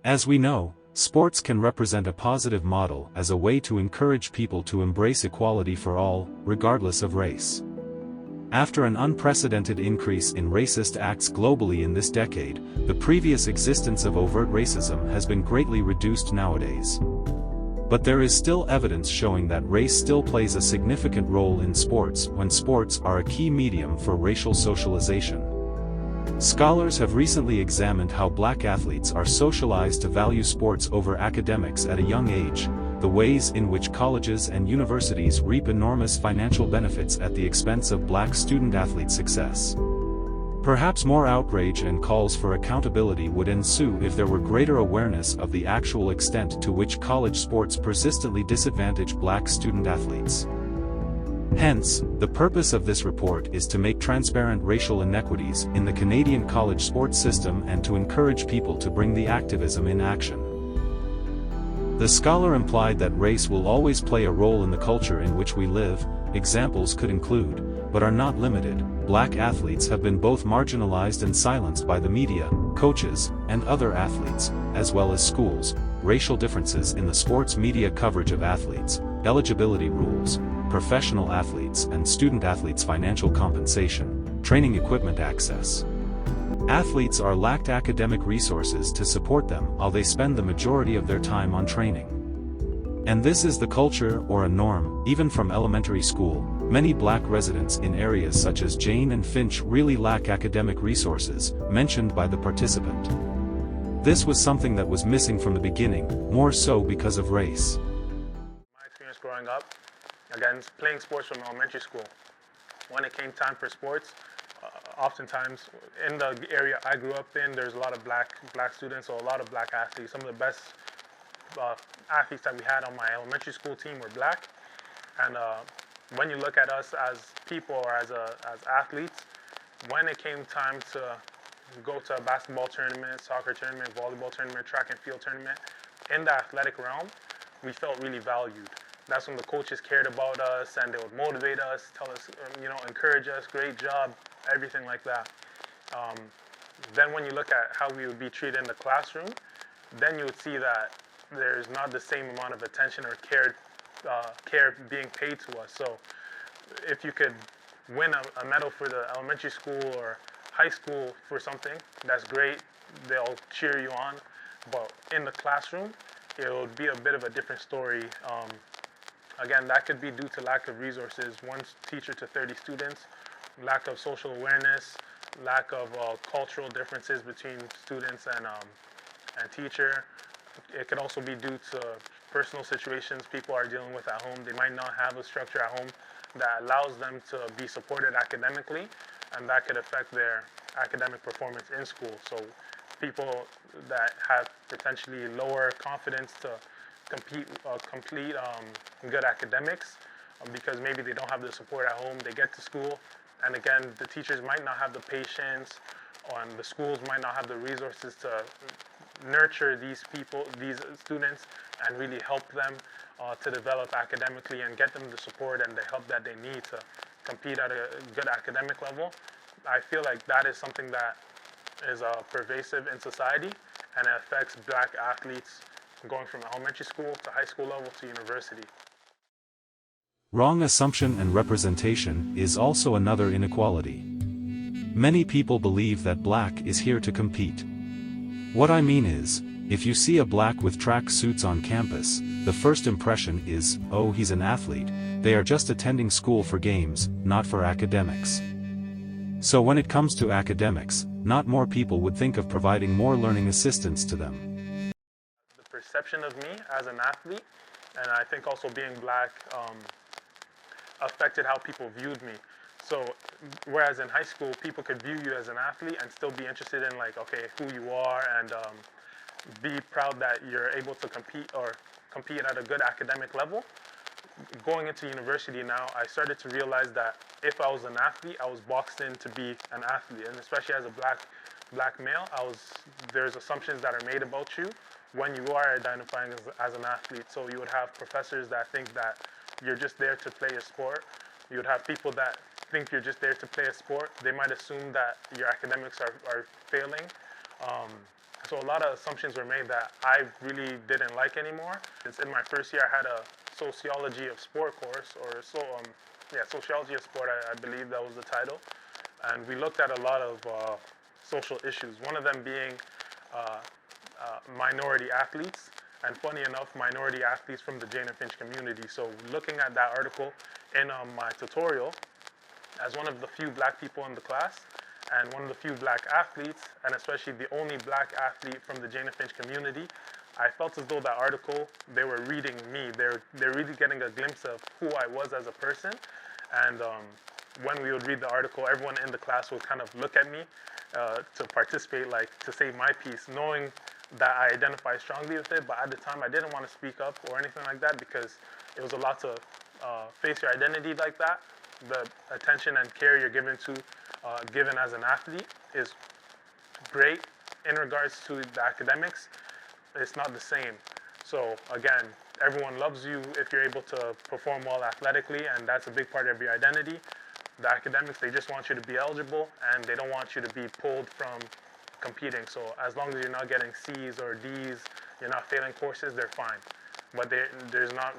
As we know, sports can represent a positive model as a way to encourage people to embrace equality for all, regardless of race. After an unprecedented increase in racist acts globally in this decade, the previous existence of overt racism has been greatly reduced nowadays. But there is still evidence showing that race still plays a significant role in sports when sports are a key medium for racial socialization. Scholars have recently examined how black athletes are socialized to value sports over academics at a young age, the ways in which colleges and universities reap enormous financial benefits at the expense of black student-athlete success. Perhaps more outrage and calls for accountability would ensue if there were greater awareness of the actual extent to which college sports persistently disadvantage black student-athletes. Hence, the purpose of this report is to make transparent racial inequities in the Canadian college sports system and to encourage people to bring the activism in action. The scholar implied that race will always play a role in the culture in which we live. Examples could include, but are not limited, black athletes have been both marginalized and silenced by the media, coaches, and other athletes, as well as schools, racial differences in the sports media coverage of athletes, eligibility rules, professional athletes and student athletes' financial compensation, training equipment access. Athletes are lacked academic resources to support them while they spend the majority of their time on training. And this is the culture or a norm, even from elementary school. Many black residents in areas such as Jane and Finch really lack academic resources, mentioned by the participant. This was something that was missing from the beginning, more so because of race. My experience growing up, again, playing sports from elementary school. When it came time for sports, oftentimes in the area I grew up in, there's a lot of black students, or a lot of black athletes. Some of the best athletes that we had on my elementary school team were black. And when you look at us as people or as athletes, when it came time to go to a basketball tournament, soccer tournament, volleyball tournament, track and field tournament, in the athletic realm, we felt really valued. That's when the coaches cared about us and they would motivate us, tell us, encourage us, great job, everything like that. Then when you look at how we would be treated in the classroom, then you would see that there's not the same amount of attention or care being paid to us. So if you could win a medal for the elementary school or high school for something, that's great. They'll cheer you on. But in the classroom, it would be a bit of a different story. Again, that could be due to lack of resources, one teacher to 30 students, lack of social awareness, lack of cultural differences between students and teacher. It could also be due to personal situations people are dealing with at home. They might not have a structure at home that allows them to be supported academically, and that could affect their academic performance in school. So people that have potentially lower confidence to complete good academics because maybe they don't have the support at home. They get to school, and again, the teachers might not have the patience, and the schools might not have the resources to nurture these students, and really help them to develop academically and get them the support and the help that they need to compete at a good academic level. I feel like that is something that is pervasive in society, and it affects black athletes going from elementary school to high school level to university. Wrong assumption and representation is also another inequality. Many people believe that black is here to compete. What I mean is, if you see a black with track suits on campus, the first impression is, oh, he's an athlete. They are just attending school for games, not for academics. So when it comes to academics, not more people would think of providing more learning assistance to them. The perception of me as an athlete, and I think also being black, affected how people viewed me. So whereas in high school, people could view you as an athlete and still be interested in who you are, and be proud that you're able to compete at a good academic level. Going into university now, I started to realize that if I was an athlete, I was boxed in to be an athlete, and especially as a black male, there's assumptions that are made about you when you are identifying as an athlete. So you would have professors that think that you're just there to play a sport. You would have people that think you're just there to play a sport. They might assume that your academics are failing. So a lot of assumptions were made that I really didn't like anymore. It's in my first year, I had a sociology of sport course, or sociology of sport, I believe that was the title. And we looked at a lot of social issues, one of them being minority athletes, and funny enough, minority athletes from the Jane and Finch community. So looking at that article in my tutorial, as one of the few black people in the class, and one of the few black athletes, and especially the only black athlete from the Jane and Finch community, I felt as though that article, they were reading me. They're really getting a glimpse of who I was as a person. And when we would read the article, everyone in the class would kind of look at me to participate, like to say my piece, knowing that I identify strongly with it. But at the time, I didn't want to speak up or anything like that because it was a lot to face your identity like that. The attention and care you're given as an athlete is great. In regards to the academics, it's not the same. So again, everyone loves you if you're able to perform well athletically, and that's a big part of your identity. The academics, they just want you to be eligible, and they don't want you to be pulled from competing. So as long as you're not getting C's or D's, you're not failing courses, they're fine. But there's not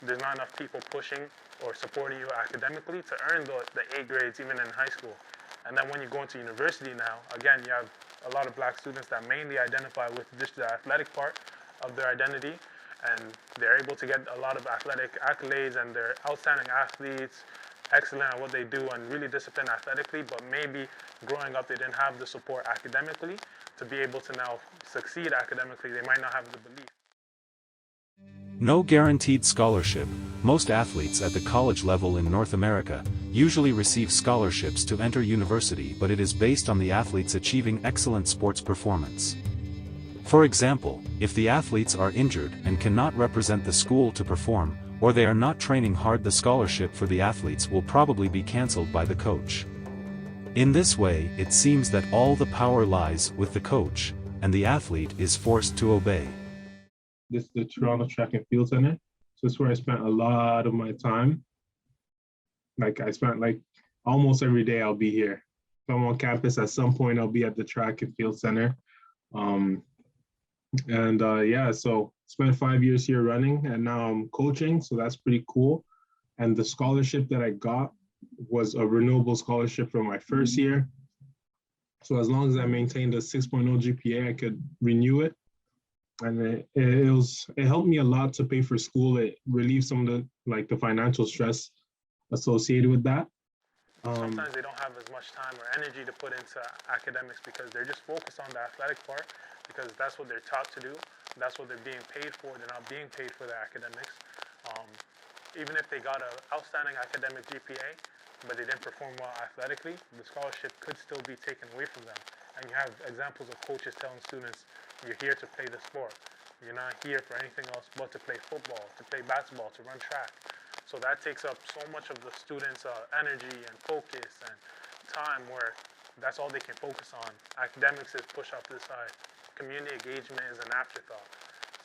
enough people pushing or supporting you academically to earn the A grades even in high school. And then when you go into university now, again, you have a lot of black students that mainly identify with just the athletic part of their identity, and they're able to get a lot of athletic accolades, and they're outstanding athletes, excellent at what they do, and really disciplined athletically, but maybe growing up they didn't have the support academically to be able to now succeed academically. They might not have the belief. No guaranteed scholarship. Most athletes at the college level in North America usually receive scholarships to enter university, but it is based on the athletes achieving excellent sports performance. For example, if the athletes are injured and cannot represent the school to perform, or they are not training hard, the scholarship for the athletes will probably be cancelled by the coach. In this way, it seems that all the power lies with the coach, and the athlete is forced to obey. This is the Toronto Track and Field Center. So this is where I spent a lot of my time. Like I spent almost every day I'll be here. If I'm on campus, at some point I'll be at the Track and Field Center. So spent 5 years here running, and now I'm coaching, so that's pretty cool. And the scholarship that I got was a renewable scholarship from my first year. So as long as I maintained a 6.0 GPA, I could renew it. And it helped me a lot to pay for school. It relieved some of the financial stress associated with that. Sometimes they don't have as much time or energy to put into academics because they're just focused on the athletic part, because that's what they're taught to do. That's what they're being paid for. They're not being paid for their academics. Even if they got an outstanding academic GPA, but they didn't perform well athletically, the scholarship could still be taken away from them. And you have examples of coaches telling students, you're here to play the sport. You're not here for anything else but to play football, to play basketball, to run track. So that takes up so much of the students' energy and focus and time, where that's all they can focus on. Academics is pushed off to the side. Community engagement is an afterthought.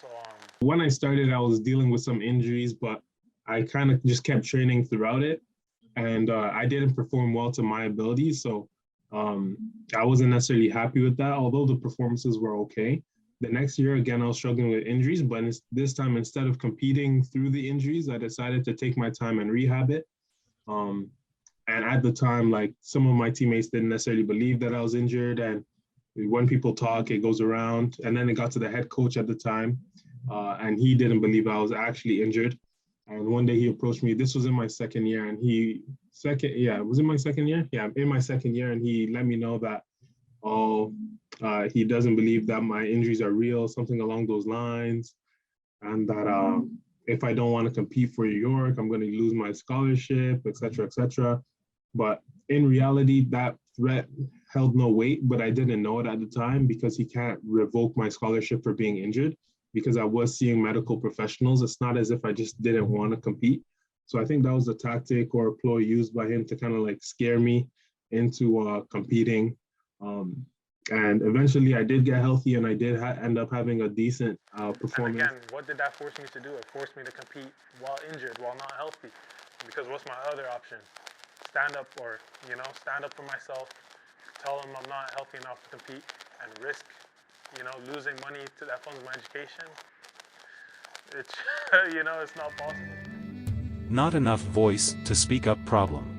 So when I started, I was dealing with some injuries, but I kind of just kept training throughout it. And I didn't perform well to my abilities. So I wasn't necessarily happy with that, although the performances were okay. The next year, again, I was struggling with injuries, but this time, instead of competing through the injuries, I decided to take my time and rehab it. And at the time, some of my teammates didn't necessarily believe that I was injured. And when people talk, it goes around. And then it got to the head coach at the time, and he didn't believe I was actually injured. And one day he approached me. This was in my second year, and was it my second year? Yeah, in my second year, and he let me know that, he doesn't believe that my injuries are real, something along those lines, and that if I don't want to compete for New York, I'm going to lose my scholarship, et cetera, et cetera. But in reality, that threat held no weight, but I didn't know it at the time because he can't revoke my scholarship for being injured, because I was seeing medical professionals. It's not as if I just didn't want to compete. So I think that was a tactic or a ploy used by him to kind of scare me into competing. And eventually I did get healthy, and I did end up having a decent performance. And again, what did that force me to do? It forced me to compete while injured, while not healthy. Because what's my other option? Stand up for myself, tell them I'm not healthy enough to compete, and risk, losing money that funds my education. It's, it's not possible. Not enough voice to speak up problem.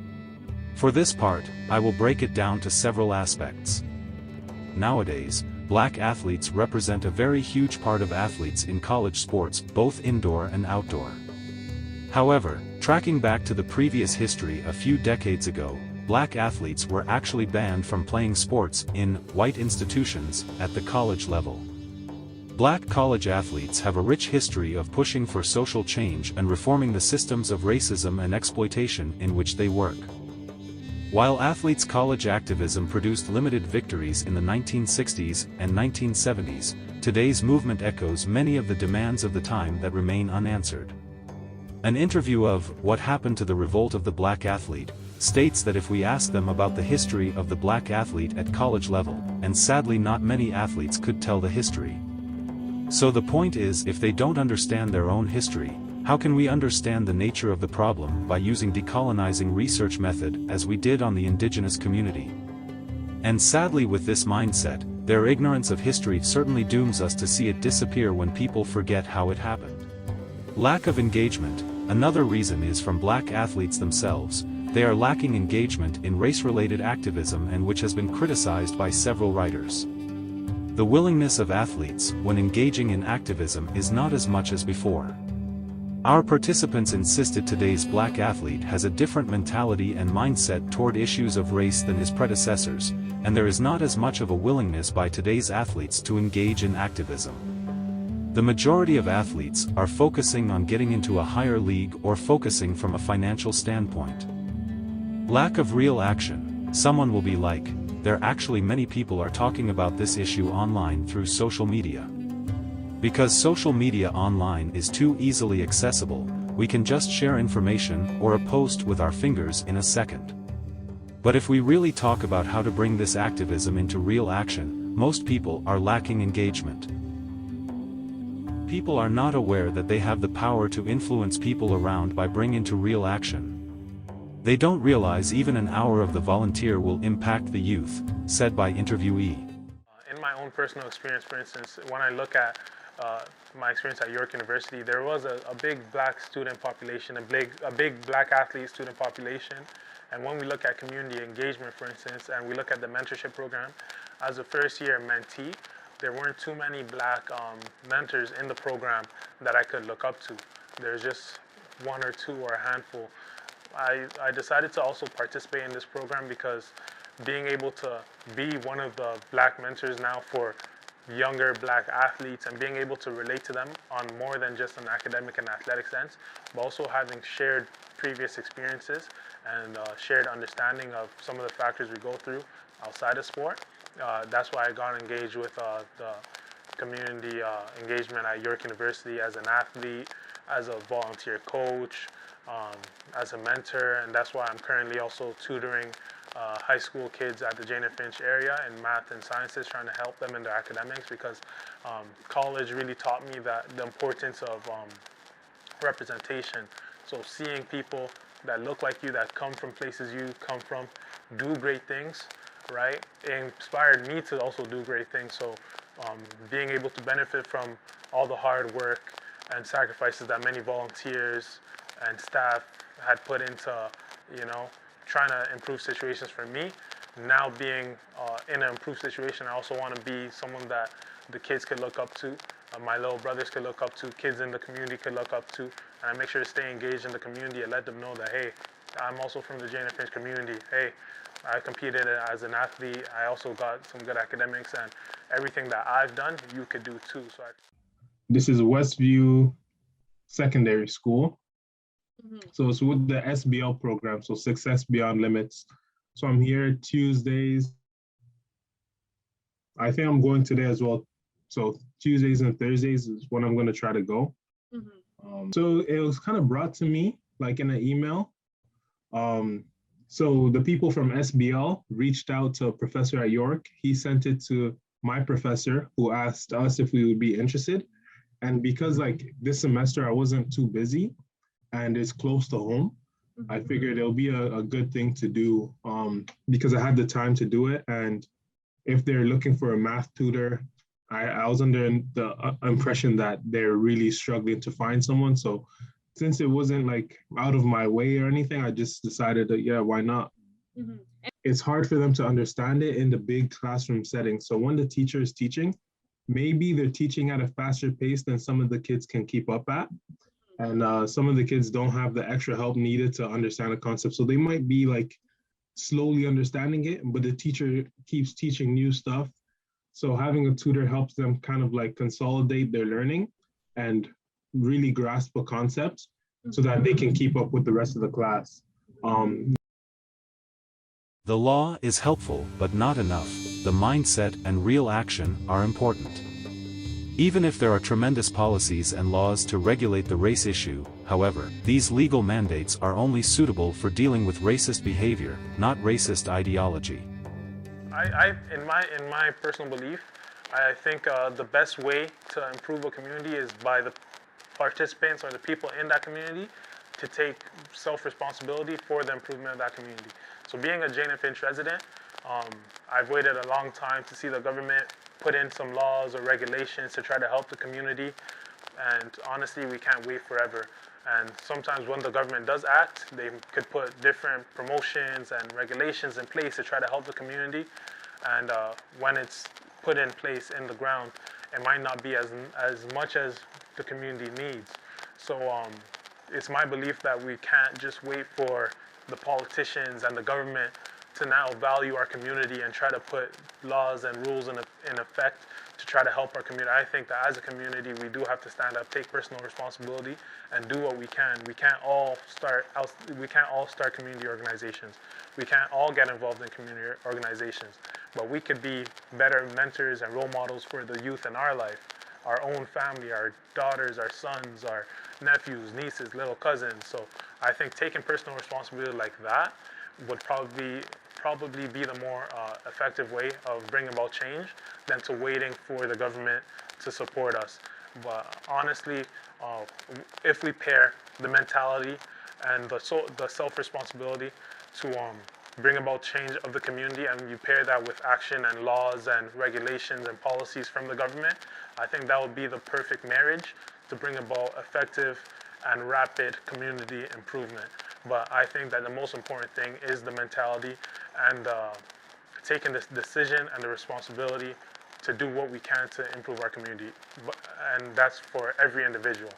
For this part, I will break it down to several aspects. Nowadays, black athletes represent a very huge part of athletes in college sports, both indoor and outdoor. However, tracking back to the previous history a few decades ago, black athletes were actually banned from playing sports in white institutions at the college level. Black college athletes have a rich history of pushing for social change and reforming the systems of racism and exploitation in which they work. While athletes' college activism produced limited victories in the 1960s and 1970s, today's movement echoes many of the demands of the time that remain unanswered. An interview of What Happened to the Revolt of the Black Athlete states that if we ask them about the history of the black athlete at college level, and sadly not many athletes could tell the history. So the point is, if they don't understand their own history, how can we understand the nature of the problem by using decolonizing research method as we did on the indigenous community? And sadly, with this mindset, their ignorance of history certainly dooms us to see it disappear when people forget how it happened. Lack of engagement. Another reason is from black athletes themselves. They are lacking engagement in race-related activism, and which has been criticized by several writers. The willingness of athletes when engaging in activism is not as much as before. Our participants insisted today's black athlete has a different mentality and mindset toward issues of race than his predecessors, and there is not as much of a willingness by today's athletes to engage in activism. The majority of athletes are focusing on getting into a higher league or focusing from a financial standpoint. Lack of real action. Someone will be like, there actually many people are talking about this issue online through social media. Because social media online is too easily accessible, we can just share information or a post with our fingers in a second. But if we really talk about how to bring this activism into real action, most people are lacking engagement. People are not aware that they have the power to influence people around by bringing into real action. They don't realize even an hour of the volunteer will impact the youth, said by interviewee. In my own personal experience, for instance, when I look at my experience at York University, there was a big black student population, a big black athlete student population. And when we look at community engagement, for instance, and we look at the mentorship program, as a first-year mentee, there weren't too many black mentors in the program that I could look up to. There's just one or two or a handful. I decided to also participate in this program because being able to be one of the black mentors now for younger black athletes and being able to relate to them on more than just an academic and athletic sense, but also having shared previous experiences and shared understanding of some of the factors we go through outside of sport. That's why I got engaged with the community engagement at York University as an athlete, as a volunteer coach, as a mentor, and that's why I'm currently also tutoring high school kids at the Jane and Finch area in math and sciences, trying to help them in their academics, because college really taught me that the importance of representation. So seeing people that look like you, that come from places you come from, do great things, right? It inspired me to also do great things. So being able to benefit from all the hard work and sacrifices that many volunteers and staff had put into, trying to improve situations for me. Now being in an improved situation, I also want to be someone that the kids could look up to, my little brothers could look up to, kids in the community could look up to, and I make sure to stay engaged in the community and let them know that, hey, I'm also from the Jane and Finch community. Hey, I competed as an athlete. I also got some good academics, and everything that I've done, you could do too. This is Westview Secondary School. So it's with the SBL program, so Success Beyond Limits. So I'm here Tuesdays. I think I'm going today as well. So Tuesdays and Thursdays is when I'm going to try to go. So it was kind of brought to me like in an email. So the people from SBL reached out to a professor at York. He sent it to my professor, who asked us if we would be interested. And because like this semester I wasn't too busy and it's close to home, I figured it'll be a good thing to do because I had the time to do it. And if they're looking for a math tutor, I was under the impression that they're really struggling to find someone. So since it wasn't like out of my way or anything, I just decided that, yeah, why not? Mm-hmm. It's hard for them to understand it in the big classroom setting. So when the teacher is teaching, maybe they're teaching at a faster pace than some of the kids can keep up at. And some of the kids don't have the extra help needed to understand the concept. So they might be like slowly understanding it, but the teacher keeps teaching new stuff. So having a tutor helps them kind of like consolidate their learning and really grasp a concept so that they can keep up with the rest of the class. The law is helpful but not enough. The mindset and real action are important. Even if there are tremendous policies and laws to regulate the race issue, however, these legal mandates are only suitable for dealing with racist behavior, not racist ideology. In my personal belief, I think the best way to improve a community is by the participants or the people in that community to take self-responsibility for the improvement of that community. So being a Jane and Finch resident, I've waited a long time to see the government put in some laws or regulations to try to help the community. And honestly, we can't wait forever. And sometimes when the government does act, they could put different promotions and regulations in place to try to help the community. And when it's put in place in the ground, it might not be as much as the community needs. So it's my belief that we can't just wait for the politicians and the government to now value our community and try to put laws and rules in effect to try to help our community. I think that as a community, we do have to stand up, take personal responsibility, and do what we can. We can't all start community organizations. We can't all get involved in community organizations, but we could be better mentors and role models for the youth in our life, our own family, our daughters, our sons, our nephews, nieces, little cousins. So I think taking personal responsibility like that would probably be the more effective way of bringing about change than to waiting for the government to support us. But honestly, if we pair the mentality and the self-responsibility to bring about change of the community, and you pair that with action and laws and regulations and policies from the government, I think that would be the perfect marriage to bring about effective and rapid community improvement. But I think that the most important thing is the mentality and taking this decision and the responsibility to do what we can to improve our community. And that's for every individual.